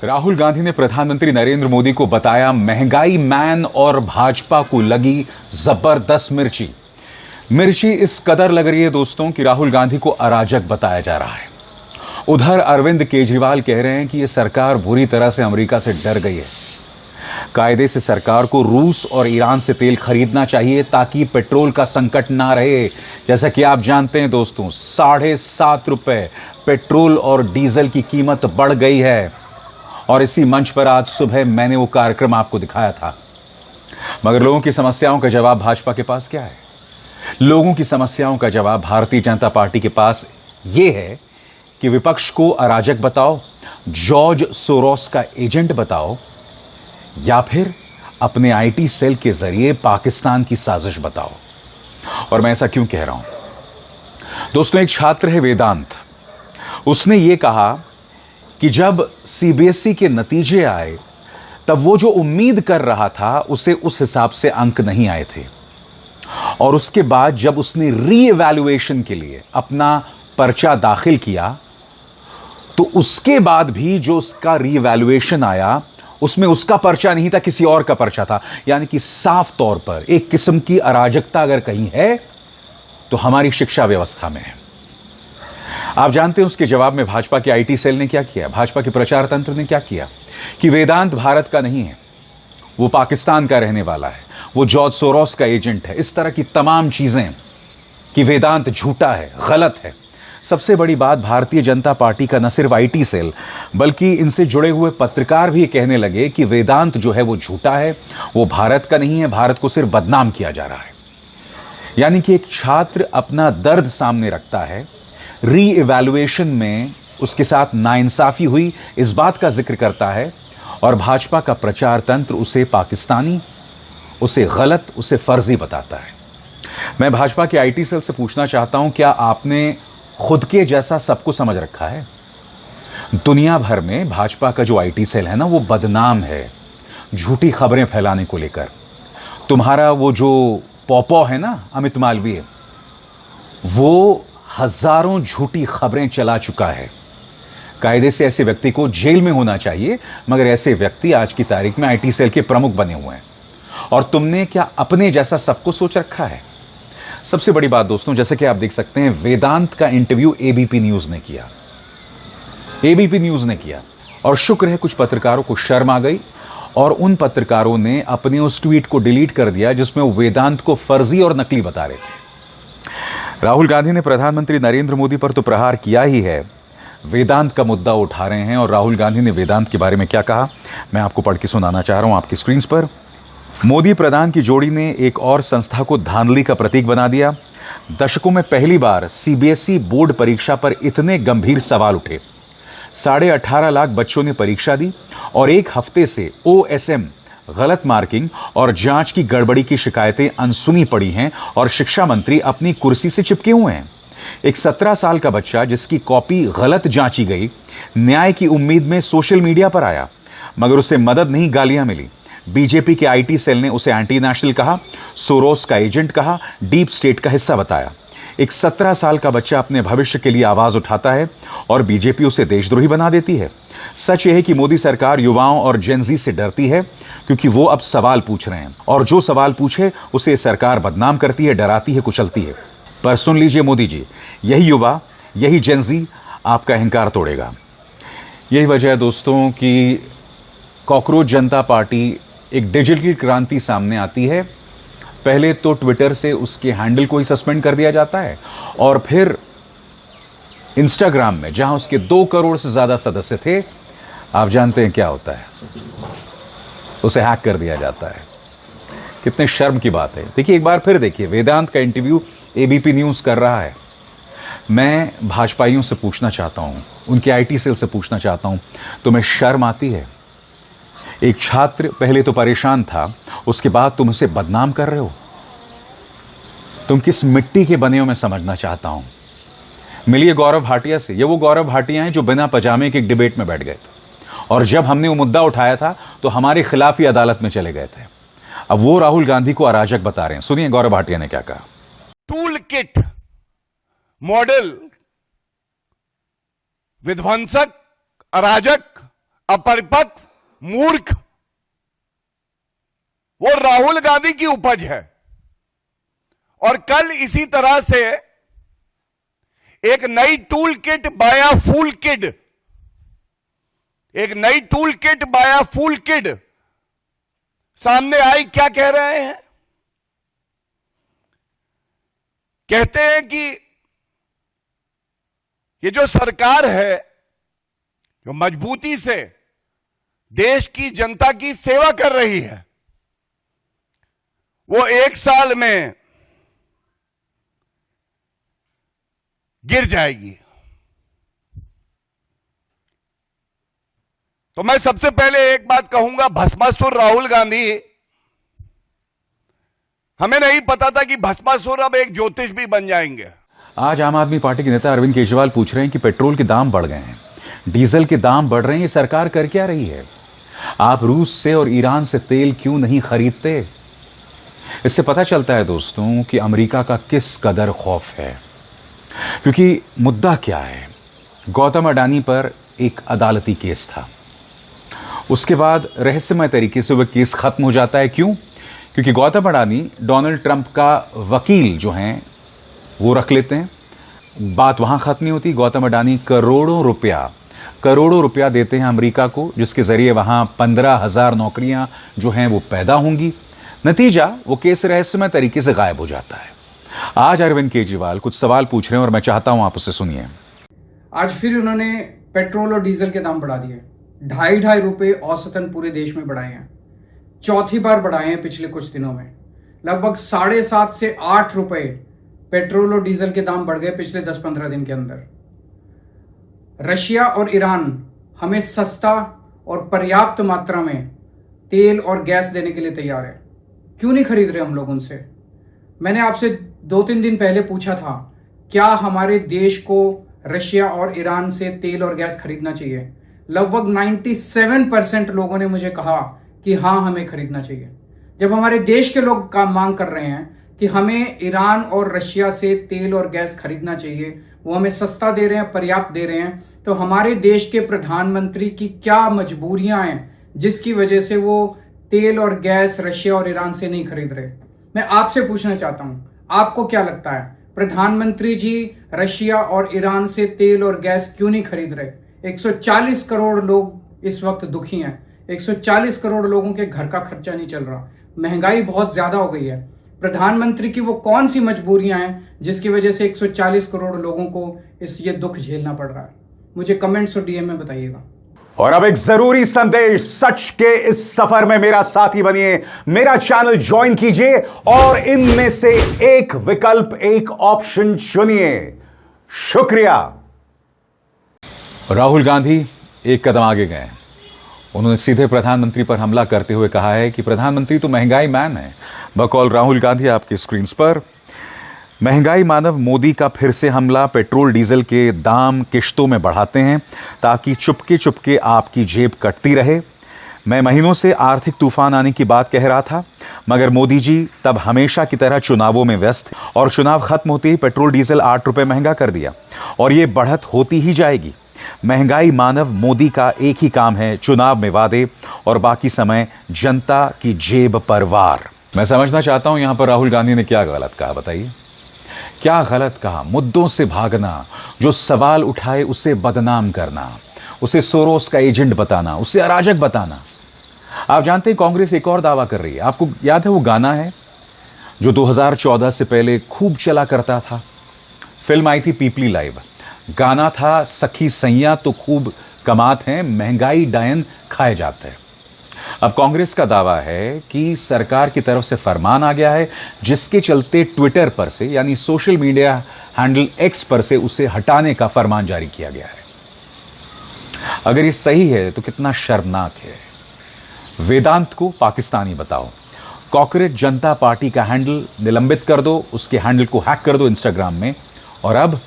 राहुल गांधी ने प्रधानमंत्री नरेंद्र मोदी को बताया महंगाई मैन और भाजपा को लगी जबरदस्त मिर्ची। मिर्ची इस कदर लग रही है दोस्तों कि राहुल गांधी को अराजक बताया जा रहा है। उधर अरविंद केजरीवाल कह रहे हैं कि यह सरकार बुरी तरह से अमेरिका से डर गई है। कायदे से सरकार को रूस और ईरान से तेल खरीदना चाहिए ताकि पेट्रोल का संकट ना रहे। जैसा कि आप जानते हैं दोस्तों, ₹7.5 पेट्रोल और डीजल की कीमत बढ़ गई है। और इसी मंच पर आज सुबह मैंने वो कार्यक्रम आपको दिखाया था। मगर लोगों की समस्याओं का जवाब भाजपा के पास क्या है? लोगों की समस्याओं का जवाब भारतीय जनता पार्टी के पास यह है कि विपक्ष को अराजक बताओ, जॉर्ज सोरोस का एजेंट बताओ, या फिर अपने आईटी सेल के जरिए पाकिस्तान की साजिश बताओ। और मैं ऐसा क्यों कह रहा हूं दोस्तों? एक छात्र है वेदांत, उसने यह कहा कि जब सीबीएसई के नतीजे आए तब वो जो उम्मीद कर रहा था उसे उस हिसाब से अंक नहीं आए थे। और उसके बाद जब उसने रीइवैल्यूएशन के लिए अपना पर्चा दाखिल किया तो उसके बाद भी जो उसका रीइवैल्यूएशन आया उसमें उसका पर्चा नहीं था, किसी और का पर्चा था। यानी कि साफ तौर पर एक किस्म की अराजकता अगर कहीं है तो हमारी शिक्षा व्यवस्था में है। आप जानते हैं उसके जवाब में भाजपा के आईटी सेल ने क्या किया, भाजपा के प्रचार तंत्र ने क्या किया कि वेदांत भारत का नहीं है, वो पाकिस्तान का रहने वाला है, वो जॉर्ज सोरोस का एजेंट है। इस तरह की तमाम चीजें कि वेदांत झूठा है, गलत है। सबसे बड़ी बात, भारतीय जनता पार्टी का न सिर्फ आईटी सेल बल्कि इनसे जुड़े हुए पत्रकार भी कहने लगे कि वेदांत जो है वो झूठा है, वो भारत का नहीं है, भारत को सिर्फ बदनाम किया जा रहा है। यानी कि एक छात्र अपना दर्द सामने रखता है, रीइवैल्यूएशन में उसके साथ नाइंसाफी हुई इस बात का जिक्र करता है, और भाजपा का प्रचार तंत्र उसे पाकिस्तानी, उसे गलत, उसे फर्जी बताता है। मैं भाजपा के आईटी सेल से पूछना चाहता हूं, क्या आपने खुद के जैसा सबको समझ रखा है? दुनिया भर में भाजपा का जो आईटी सेल है ना, वो बदनाम है झूठी खबरें फैलाने को लेकर। तुम्हारा वो जो पॉपो है ना, अमित मालवीय, वो हजारों झूठी खबरें चला चुका है। कायदे से ऐसे व्यक्ति को जेल में होना चाहिए, मगर ऐसे व्यक्ति आज की तारीख में आईटी सेल के प्रमुख बने हुए हैं। और तुमने क्या अपने जैसा सबको सोच रखा है? सबसे बड़ी बात दोस्तों, जैसे कि आप देख सकते हैं, वेदांत का इंटरव्यू एबीपी न्यूज ने किया, एबीपी न्यूज ने किया। और शुक्र है कुछ पत्रकारों को शर्म आ गई और उन पत्रकारों ने अपने उस ट्वीट को डिलीट कर दिया जिसमें वो वेदांत को फर्जी और नकली बता रहे थे। राहुल गांधी ने प्रधानमंत्री नरेंद्र मोदी पर तो प्रहार किया ही है, वेदांत का मुद्दा उठा रहे हैं। और राहुल गांधी ने वेदांत के बारे में क्या कहा, मैं आपको पढ़ के सुनाना चाह रहा हूं आपकी स्क्रीन पर। मोदी प्रधान की जोड़ी ने एक और संस्था को धांधली का प्रतीक बना दिया। दशकों में पहली बार सीबीएसई बोर्ड परीक्षा पर इतने गंभीर सवाल उठे। 18.5 लाख बच्चों ने परीक्षा दी और एक हफ्ते से ओएसएम, गलत मार्किंग और जांच की गड़बड़ी की शिकायतें अनसुनी पड़ी हैं और शिक्षा मंत्री अपनी कुर्सी से चिपके हुए हैं। एक 17 साल का बच्चा जिसकी कॉपी गलत जांची गई, न्याय की उम्मीद में सोशल मीडिया पर आया, मगर उसे मदद नहीं, गालियां मिली। बीजेपी के आईटी सेल ने उसे एंटी नेशनल कहा, सोरोस का एजेंट कहा, डीप स्टेट का हिस्सा बताया। एक 17 साल का बच्चा अपने भविष्य के लिए आवाज उठाता है और बीजेपी उसे देशद्रोही बना देती है। सच यह है कि मोदी सरकार युवाओं और जेनजी से डरती है क्योंकि वो अब सवाल पूछ रहे हैं, और जो सवाल पूछे उसे सरकार बदनाम करती है, डराती है, कुचलती है। पर सुन लीजिए मोदी जी, यही युवा, यही जेनजी आपका अहंकार तोड़ेगा। यही वजह है दोस्तों कि कॉकरोच जनता पार्टी एक डिजिटल क्रांति सामने आती है। पहले तो ट्विटर से उसके हैंडल को ही सस्पेंड कर दिया जाता है, और फिर इंस्टाग्राम में जहां उसके 2 करोड़ से ज्यादा सदस्य थे, आप जानते हैं क्या होता है, उसे हैक कर दिया जाता है। कितने शर्म की बात है। देखिए, एक बार फिर देखिए, वेदांत का इंटरव्यू एबीपी न्यूज कर रहा है। मैं भाजपाइयों से पूछना चाहता हूं, उनके आईटी सेल से पूछना चाहता हूं, तुम्हें शर्म आती है? एक छात्र पहले तो परेशान था, उसके बाद तुम उसे बदनाम कर रहे हो। तुम किस मिट्टी के बने हो मैं समझना चाहता हूं। मिलिए गौरव भाटिया से। ये वो गौरव भाटिया हैं जो बिना पजामे के एक डिबेट में बैठ गए थे, और जब हमने वो मुद्दा उठाया था तो हमारे खिलाफ ही अदालत में चले गए थे। अब वो राहुल गांधी को अराजक बता रहे हैं। सुनिए गौरव भाटिया ने क्या कहा। टूल किट, मॉडल, विध्वंसक, अराजक, अपरिपक्व, मूर्ख, वो राहुल गांधी की उपज है। और कल इसी तरह से एक नई टूल किट बाया फूल किड, एक नई टूल किट बाया फूल किड सामने आई। क्या कह रहे हैं? कहते हैं कि ये जो सरकार है, जो मजबूती से देश की जनता की सेवा कर रही है, वो 1 साल में गिर जाएगी। तो मैं सबसे पहले एक बात कहूंगा, भस्मासुर राहुल गांधी, हमें नहीं पता था कि भस्मासुर अब एक ज्योतिष भी बन जाएंगे। आज आम आदमी पार्टी के नेता अरविंद केजरीवाल पूछ रहे हैं कि पेट्रोल के दाम बढ़ गए हैं, डीजल के दाम बढ़ रहे हैं, ये सरकार कर क्या रही है? आप रूस से और ईरान से तेल क्यों नहीं खरीदते? इससे पता चलता है दोस्तों कि अमेरिका का किस कदर खौफ है। क्योंकि मुद्दा क्या है? गौतम अडानी पर एक अदालती केस था, उसके बाद रहस्यमय तरीके से वह केस खत्म हो जाता है। क्यों? क्योंकि गौतम अडानी डोनाल्ड ट्रंप का वकील जो हैं वो रख लेते हैं। बात वहाँ ख़त्म नहीं होती। गौतम अडानी करोड़ों रुपया देते हैं अमेरिका को, जिसके ज़रिए वहाँ 15,000 नौकरियाँ जो हैं वो पैदा होंगी। नतीजा, वो केस रहस्यमय तरीके से गायब हो जाता है। आज अरविंद केजरीवाल कुछ सवाल पूछ रहे हैं और मैं चाहता हूँ आप उसे सुनिए। आज फिर उन्होंने पेट्रोल और डीजल के दाम बढ़ा दिए। 2.5 रुपए औसतन पूरे देश में बढ़ाए हैं। चौथी बार बढ़ाए हैं पिछले कुछ दिनों में। लगभग 7.5 से 8 रुपए पेट्रोल और डीजल के दाम बढ़ गए पिछले 10-15 दिन के अंदर। रशिया और ईरान हमें सस्ता और पर्याप्त मात्रा में तेल और गैस देने के लिए तैयार है। क्यों नहीं खरीद रहे हम लोग उनसे? मैंने आपसे 2-3 दिन पहले पूछा था, क्या हमारे देश को रशिया और ईरान से तेल और गैस खरीदना चाहिए? लगभग 97% लोगों ने मुझे कहा कि हाँ, हमें खरीदना चाहिए। जब हमारे देश के लोग काम मांग कर रहे हैं कि हमें ईरान और रशिया से तेल और गैस खरीदना चाहिए, वो हमें सस्ता दे रहे हैं, पर्याप्त दे रहे हैं, तो हमारे देश के प्रधानमंत्री की क्या मजबूरियां हैं जिसकी वजह से वो तेल और गैस रशिया और ईरान से नहीं खरीद रहे? मैं आपसे पूछना चाहता हूं, आपको क्या लगता है प्रधानमंत्री जी रशिया और ईरान से तेल और गैस क्यों नहीं खरीद रहे? 140 करोड़ लोग इस वक्त दुखी हैं। 140 करोड़ लोगों के घर का खर्चा नहीं चल रहा। महंगाई बहुत ज्यादा हो गई है। प्रधानमंत्री की वो कौन सी मजबूरियां हैं जिसकी वजह से 140 करोड़ लोगों को ये दुख झेलना पड़ रहा है? मुझे कमेंट्स और डीएम में बताइएगा। और अब एक जरूरी संदेश, सच के इस सफर में मेरा साथी बनिए, मेरा चैनल ज्वाइन कीजिए और इनमें से एक विकल्प, एक ऑप्शन चुनिए। शुक्रिया। राहुल गांधी एक कदम आगे गए। उन्होंने सीधे प्रधानमंत्री पर हमला करते हुए कहा है कि प्रधानमंत्री तो महंगाई मैन है। बकौल राहुल गांधी आपकी स्क्रीन पर। महंगाई मानव मोदी का फिर से हमला। पेट्रोल डीजल के दाम किश्तों में बढ़ाते हैं ताकि चुपके चुपके आपकी जेब कटती रहे। मैं महीनों से आर्थिक तूफान आने की बात कह रहा था, मगर मोदी जी तब हमेशा की तरह चुनावों में व्यस्त थे और चुनाव खत्म होते ही पेट्रोल डीजल 8 रुपये महंगा कर दिया और ये बढ़त होती ही जाएगी। महंगाई मानव मोदी का एक ही काम है, चुनाव में वादे और बाकी समय जनता की जेब पर वार। मैं समझना चाहता हूं यहां पर राहुल गांधी ने क्या गलत कहा, बताइए क्या गलत कहा? मुद्दों से भागना, जो सवाल उठाए उसे बदनाम करना, उसे सोरोस का एजेंट बताना, उसे अराजक बताना। आप जानते हैं कांग्रेस एक और दावा कर रही है। आपको याद है वो गाना है जो 2014 से पहले खूब चला करता था? फिल्म आई थी पीपली लाइव, गाना था सखी सैया तो खूब कमात हैं, महंगाई डायन खाए जाते हैं। अब कांग्रेस का दावा है कि सरकार की तरफ से फरमान आ गया है जिसके चलते ट्विटर पर से, यानी सोशल मीडिया हैंडल एक्स पर से उसे हटाने का फरमान जारी किया गया है। अगर ये सही है तो कितना शर्मनाक है। वेदांत को पाकिस्तानी बताओ, कॉकरोच जनता पार्टी का हैंडल निलंबित कर दो, उसके हैंडल को हैक कर दो इंस्टाग्राम में, और अब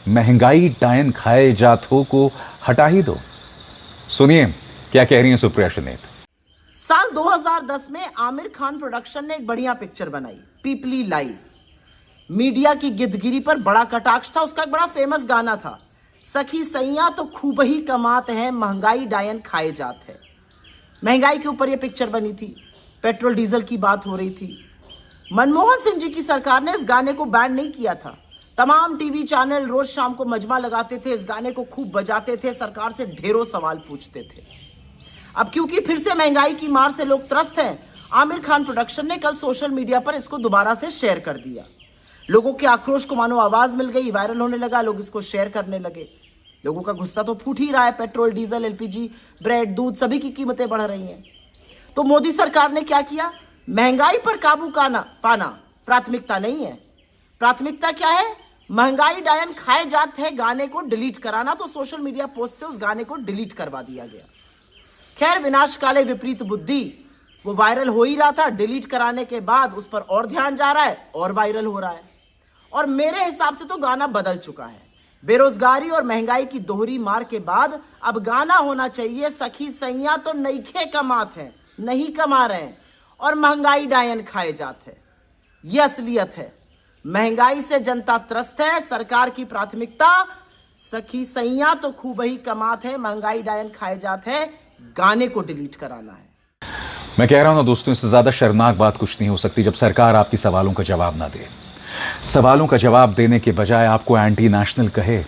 महंगाई डायन खाए जातों को हटा ही दो। सुनिए क्या कह रही हैं सुप्रिया सुनेत। साल 2010 में आमिर खान प्रोडक्शन ने एक बढ़िया पिक्चर बनाई, पीपली लाइव। मीडिया की गिद्धगिरी पर बड़ा कटाक्ष था, उसका एक बड़ा फेमस गाना था, सखी सैया तो खूब ही कमात है, महंगाई डायन खाए जात है। महंगाई के ऊपर ये पिक्चर बनी थी, पेट्रोल डीजल की बात हो रही थी। मनमोहन सिंह जी की सरकार ने इस गाने को बैन नहीं किया था। तमाम टीवी चैनल रोज शाम को मजमा लगाते थे, इस गाने को खूब बजाते थे, सरकार से ढेरों सवाल पूछते थे। अब क्योंकि फिर से महंगाई की मार से लोग त्रस्त हैं, आमिर खान प्रोडक्शन ने कल सोशल मीडिया पर इसको दोबारा से शेयर कर दिया। लोगों के आक्रोश को मानो आवाज मिल गई, वायरल होने लगा, लोग इसको शेयर करने लगे। लोगों का गुस्सा तो फूट ही रहा है। पेट्रोल, डीजल, एलपीजी, ब्रेड, दूध सभी की कीमतें बढ़ रही हैं। तो मोदी सरकार ने क्या किया? महंगाई पर काबू पाना प्राथमिकता नहीं है। प्राथमिकता क्या है? महंगाई डायन खाए जात है गाने को डिलीट कराना। तो सोशल मीडिया पोस्ट से उस गाने को डिलीट करवा दिया गया। खैर, विनाश काले विपरीत बुद्धि, वो वायरल हो ही रहा था, डिलीट कराने के बाद उस पर और ध्यान जा रहा है और वायरल हो रहा है। और मेरे हिसाब से तो गाना बदल चुका है। बेरोजगारी और महंगाई की दोहरी मार के बाद अब गाना होना चाहिए सखी सैया तो नईखे कमात है, नहीं कमा रहे हैं और महंगाई डायन खाए जात है। ये असलियत है। महंगाई से जनता त्रस्त है, सरकार की प्राथमिकता सखी सैया तो खूब ही कमात है, महंगाई डायन खाए जात है, गाने को डिलीट कराना है। मैं कह रहा हूं ना दोस्तों, इससे ज्यादा शर्मनाक बात कुछ नहीं हो सकती जब सरकार आपकी सवालों का जवाब ना दे। सवालों का जवाब देने के बजाय आपको एंटी नेशनल कहे।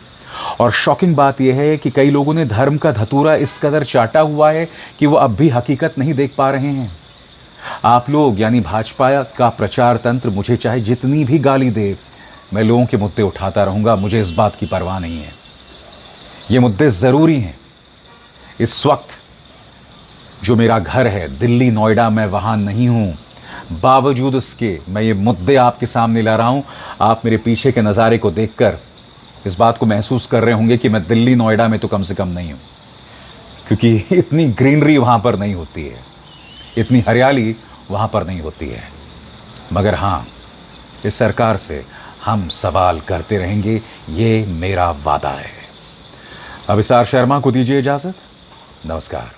और शॉकिंग बात यह है कि कई लोगों ने धर्म का धतूरा इस कदर चाटा हुआ है कि वो अब भी हकीकत नहीं देख पा रहे हैं। आप लोग यानी भाजपा का प्रचार तंत्र मुझे चाहे जितनी भी गाली दे, मैं लोगों के मुद्दे उठाता रहूंगा, मुझे इस बात की परवाह नहीं है। ये मुद्दे जरूरी हैं। इस वक्त जो मेरा घर है दिल्ली नोएडा, मैं वहां नहीं हूं, बावजूद उसके मैं ये मुद्दे आपके सामने ला रहा हूं। आप मेरे पीछे के नज़ारे को देखकर इस बात को महसूस कर रहे होंगे कि मैं दिल्ली नोएडा में तो कम से कम नहीं हूं, क्योंकि इतनी ग्रीनरी वहां पर नहीं होती है, इतनी हरियाली वहां पर नहीं होती है। मगर हां, इस सरकार से हम सवाल करते रहेंगे, ये मेरा वादा है। अभिसार शर्मा को दीजिए इजाजत। नमस्कार।